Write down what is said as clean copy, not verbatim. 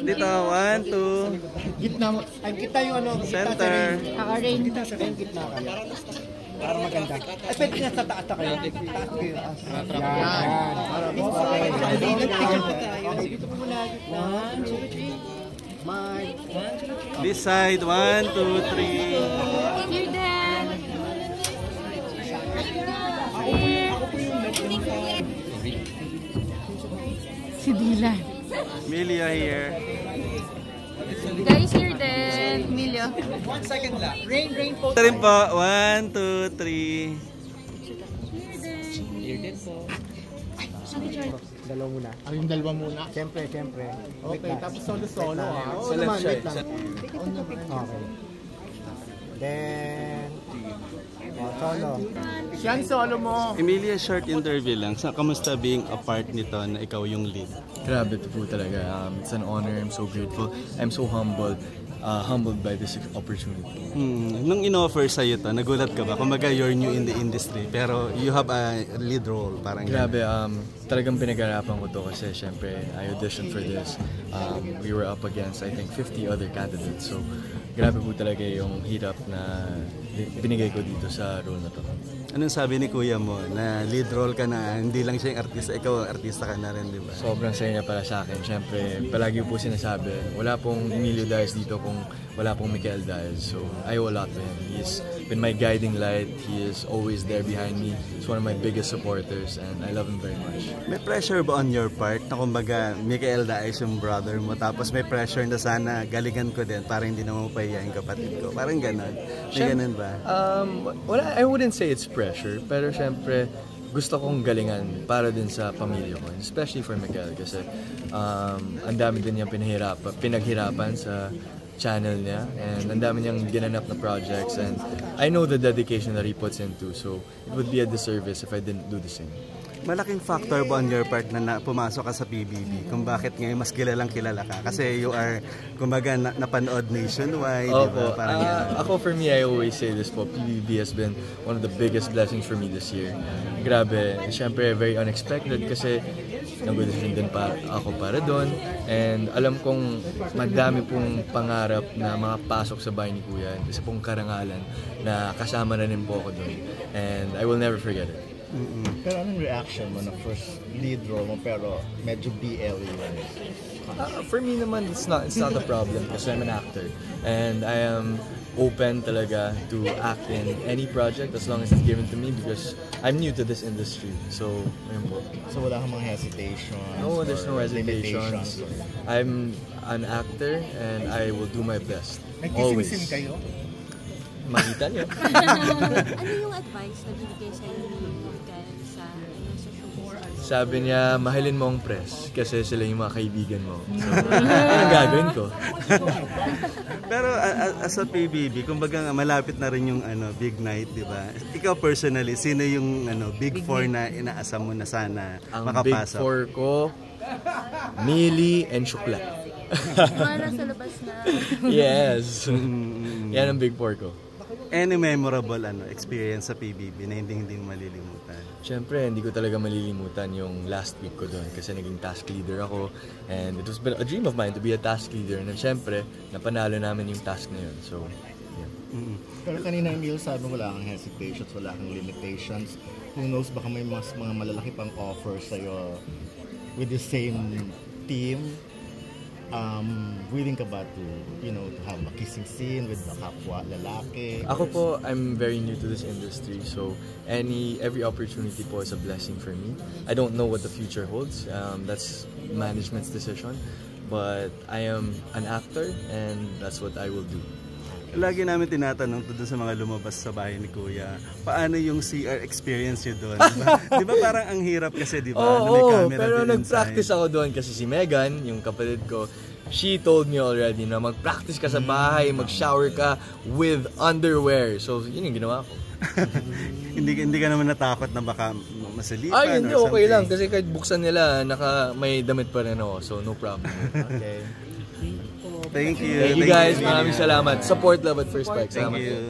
Dito, 1, 2. Gitna mo. Ay, kita yung ano. Center. Naka-rain. Kita sa rain, gitna ka. Para maganda. Ay, pwede na sa taas na kayo. Taas kayo. Yan. Para mas okay. Okay, dito po muna. 1, 2, 3. Mike. This side, 1, 2, 3. You're there. Si Dylan. Milia here. Guys, you're there. Emilio. 1 second lang. Rain po. Ito rin po, 1, 2, 3. Dalawa muna. Yung dalawa muna? Siyempre. Okay, tapos solo-solo ah. Oo naman, wait lang. Okay. Then, solo. Siyan solo mo. Emilia, short interview lang. Kamusta being a part nito na ikaw yung lead? Grabe ito po talaga. It's an honor. I'm so grateful. I'm so humbled by this opportunity. Nung in-offer sa'yo to, nagulat ka ba? Kumbaga, you're new in the industry, pero you have a lead role. Parang grabe, talagang pinag-arapan ko to kasi syempre, I auditioned for this. We were up against, I think, 50 other candidates. So, grabe po talaga yung hirap na binigay ko dito sa role na to. Anong sabi ni kuya mo na lead role ka na, hindi lang siya yung artista, ikaw artista ka na rin, di ba? Sobrang saya niya para sa akin. Siyempre, palagi po sinasabi, wala pong Emilio Diaz dito kung wala pong Mikel Diaz. So, I owe a lot to him. He's been my guiding light. He is always there behind me. He's one of my biggest supporters and I love him very much. May pressure ba on your part na kumbaga Mikel Diaz yung brother mo, tapos may pressure na sana galingan ko din para hindi naman mapahiya yung kapatid ko? Parang ganon. May ganon ba? I wouldn't say it's pressure, pero syempre gusto kong galingan para din sa pamilya ko, especially for Mikel kasi ang dami din niyang pinaghirapan sa channel niya and ang dami niyang ginanap na projects and I know the dedication that he puts into, so it would be a disservice if I didn't do the same. Malaking factor ba on your part na pumasok ka sa PBB? Kung bakit ngayon mas kilalang kilala ka? Kasi you are, kumbaga, napanood nationwide, di ba? Ako, for me, I always say this po, PBB has been one of the biggest blessings for me this year. Grabe, syempre very unexpected kasi nag-audition din pa ako para doon and alam kong madami pong pangarap na makapasok sa bahay ni Kuya. Isa pong karangalan na kasama na rin po ako doon and I will never forget it. Pero anong reaction mo na first lead role mo pero medyo BL yun? For me naman, it's not a problem kasi I'm an actor and I am open talaga to act in any project as long as it's given to me because I'm new to this industry. So, ayun po. So wala kang mga hesitations? No, there's no hesitations. I'm an actor and I will do my best. Always. Nagkising-sim kayo? Makita niyo. Ano yung advice na binigay sa'yo ni Mikel sa show? Sabi niya, mahalin mo ang press kasi sila yung mga kaibigan mo. So, anong gagawin ko? Pero as a PBB, kumbaga malapit na rin yung big night, di ba? Ikaw personally, sino yung big four na inaasam mo na sana ang makapasok? Big four ko, Mili and Shukla. Para sa labas na. Yes. Yan ang big four ko. Any memorable experience sa PBB na hindi mo malilimutan? Siyempre, hindi ko talaga malilimutan yung last week ko doon kasi naging task leader ako and it was a dream of mine to be a task leader and siyempre, napanalo namin yung task na yun. So, yeah. Pero kanina Emil, sabi mo wala kang hesitations, wala kang limitations. Who knows, baka may mga malalaki pang offer sa'yo with the same team. Willing ka ba to have a kissing scene with the kapwa lalaki? Ako po, I'm very new to this industry, so every opportunity po is a blessing for me. I don't know what the future holds. That's management's decision, but I am an actor and that's what I will do. Lagi namin tinatanong doon sa mga lumabas sa bahay ni Kuya, paano yung CR experience nyo doon? Di ba parang ang hirap kasi, di ba? Oo, pero nag-practice ako doon kasi si Megan, yung kapatid ko, she told me already na mag-practice ka sa bahay, mag-shower ka with underwear. So, yun yung ginawa ko. hindi ka naman natakot na baka masalipan? Ay, hindi, okay lang. Kasi kahit buksan nila, may damit pa rin ako. So, no problem. Okay. Thank you. Thank you guys. Maraming salamat. Support Love at First Bite. Thank you.